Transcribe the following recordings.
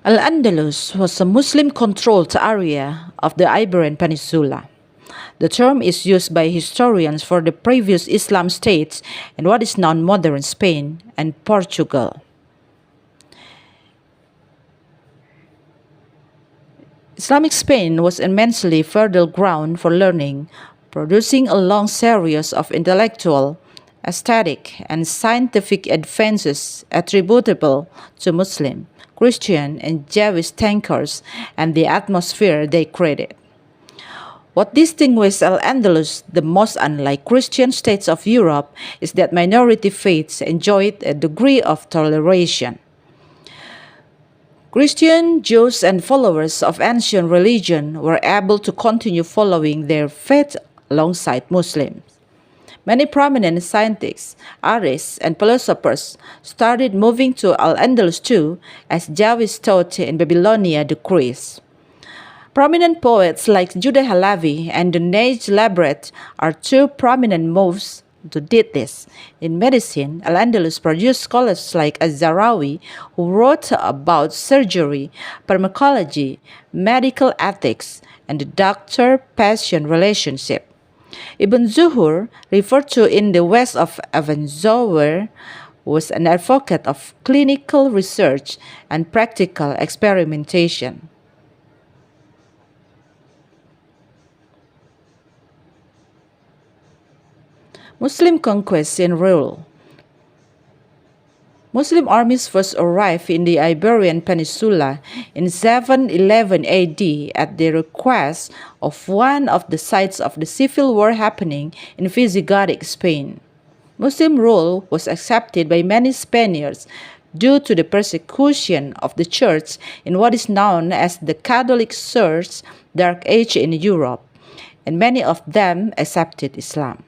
Al-Andalus was a Muslim-controlled area of the Iberian Peninsula. The term is used by historians for the previous Islam states in what is now modern Spain and Portugal. Islamic Spain was immensely fertile ground for learning, producing a long series of intellectual, aesthetic, and scientific advances attributable to Muslim, Christian, and Jewish thinkers and the atmosphere they created. What distinguishes Al-Andalus the most unlike Christian states of Europe is that minority faiths enjoyed a degree of toleration. Christian, Jews, and followers of ancient religion were able to continue following their faith alongside Muslims. Many prominent scientists, artists, and philosophers started moving to Al-Andalus too, as Jewish thought in Babylonia decreased. Prominent poets like Judah Halavi and Neij Labret are two prominent moves to did this. In medicine, Al-Andalus produced scholars like Az-Zarawi, who wrote about surgery, pharmacology, medical ethics, and the doctor-patient relationship. Ibn Zuhur, referred to in the West of Avenzoar, was an advocate of clinical research and practical experimentation. Muslim conquest and rule. Muslim armies first arrived in the Iberian Peninsula in 711 AD at the request of one of the sites of the civil war happening in Visigothic Spain. Muslim rule was accepted by many Spaniards due to the persecution of the church in what is known as the Catholic Church's Dark Age in Europe, and many of them accepted Islam.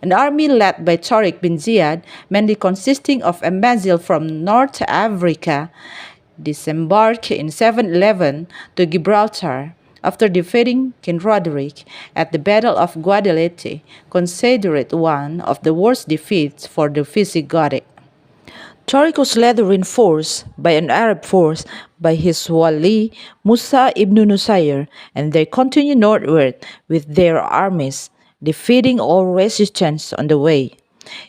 An army led by Tariq bin Ziyad, mainly consisting of Amazigh from North Africa, disembarked in 711 to Gibraltar after defeating King Roderick at the Battle of Guadalete, considered one of the worst defeats for the Visigothic. Tariq was later reinforced by an Arab force by his wali Musa ibn Nusayr, and they continued northward with their armies, defeating all resistance on the way.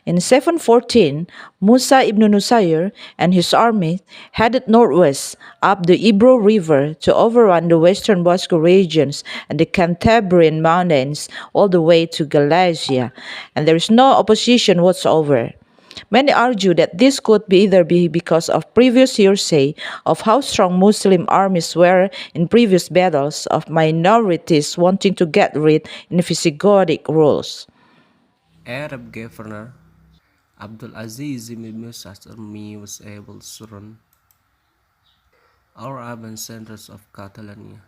In 714, Musa ibn Nusayr and his army headed northwest up the Ebro River to overrun the western Basque regions and the Cantabrian Mountains all the way to Galicia, and there is no opposition whatsoever. Many argue that this could either be because of previous hearsay of how strong Muslim armies were in previous battles of minorities wanting to get rid of Visigothic rules. Arab governor Abdul Aziz ibn Musa's army was able to surround our urban centers of Catalonia,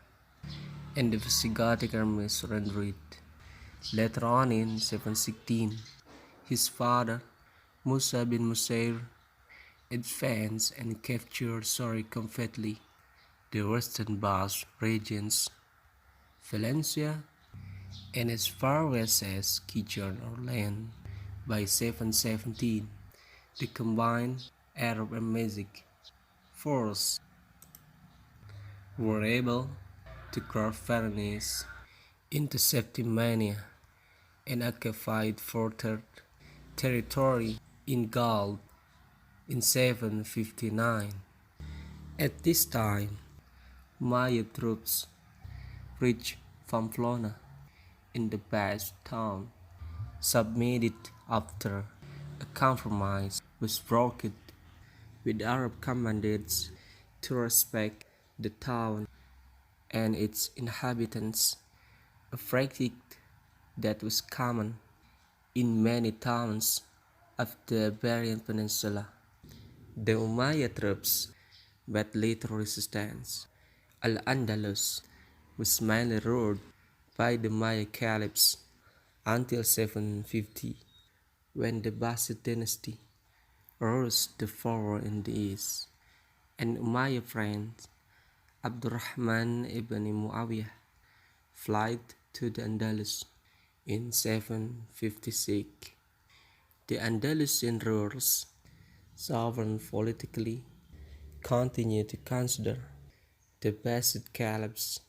and the Visigothic army surrendered. Later on in 716, his father, Musa bin Musair, advanced and captured completely the western Basque regions, Valencia, and as far west as Quijon or Leon. By 717, the combined Arab and Amazigh forces were able to cross Pyrenees into Septimania and occupied further territory in Gaul in 759. At this time, Maya troops reached Pamplona in the Basque town, submitted after a compromise was brokered with Arab commandants to respect the town and its inhabitants, a practice that was common in many towns of the Iberian Peninsula. The Umayyad troops met little resistance. Al-Andalus was mainly ruled by the Maya caliphs until 750, when the Abbasid dynasty rose the power in the east, and Umayyad friend Abdurrahman ibn Muawiyah fled to the Andalus in 756. The Andalusian rulers, sovereign politically, continued to consider the Abbasid caliphs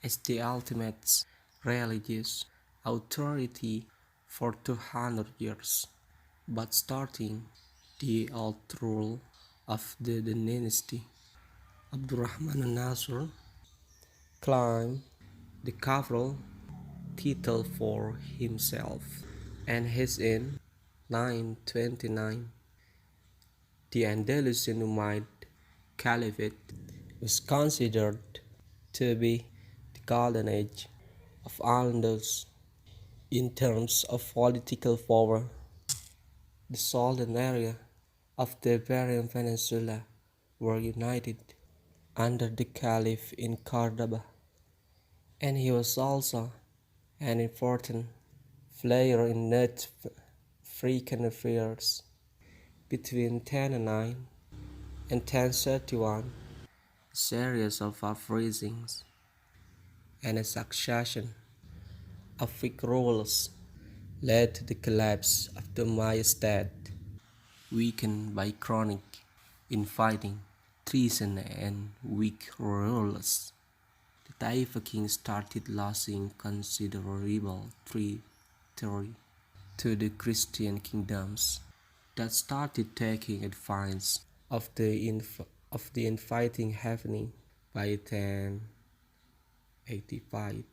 as the ultimate religious authority for 200 years, but starting the old rule of the dynasty. Abdurrahman al-Nasir claimed the caliph title for himself, and his in 929 the Andalusian Umayyad Caliphate was considered to be the golden age of Al-Andalus in terms of political power. The southern area of the Iberian Peninsula were united under the Caliph in Cordoba, and he was also an important player in North African affairs. Between 1009 and 1031, a series of uprisings and a succession of weak rulers led to the collapse of the Umayyad state. Weakened by chronic infighting, treason, and weak rulers, the Taifa king started losing considerable territory to the Christian kingdoms that started taking advantage of the infighting happening by 1085.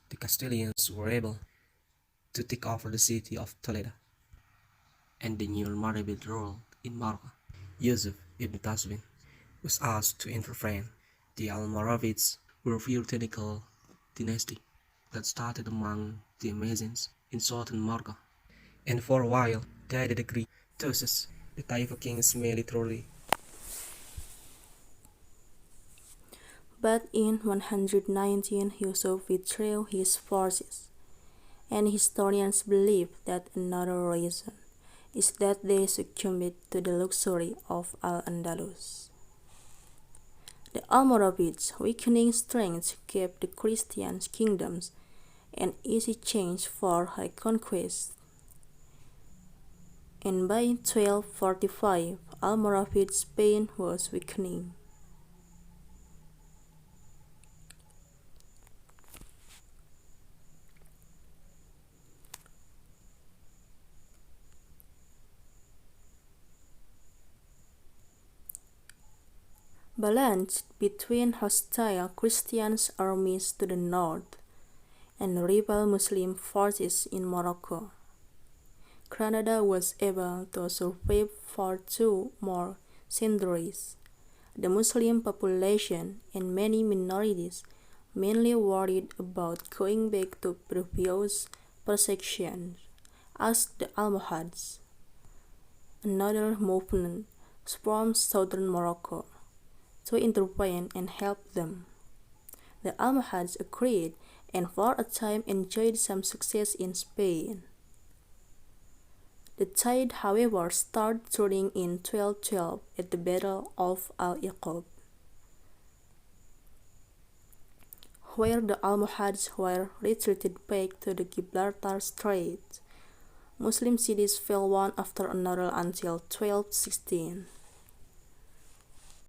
The Castilians were able to take over the city of Toledo, and the new Almoravid ruled in Morocco. Yusuf ibn Taswin was asked to intervene. The Almoravids were a puritanical dynasty that started among the Amazons in southern Morocco, and for a while they had agreed to assist the Taifa kings militarily. But in 119 Yusuf withdrew his forces, and historians believe that another reason is that they succumbed to the luxury of Al-Andalus. The Almoravids' weakening strength gave the Christian kingdoms an easy chance for reconquest, and by 1245 Almoravid Spain was weakening. Balanced between hostile Christian armies to the north and rebel Muslim forces in Morocco, Granada was able to survive for 2 more centuries. The Muslim population and many minorities mainly worried about going back to previous persecutions, asked the Almohads, another movement from southern Morocco, to intervene and help them. The Almohads agreed and for a time enjoyed some success in Spain. The tide, however, started turning in 1212 at the Battle of Al-Iqab, where the Almohads were retreated back to the Gibraltar Strait. Muslim cities fell one after another until 1216.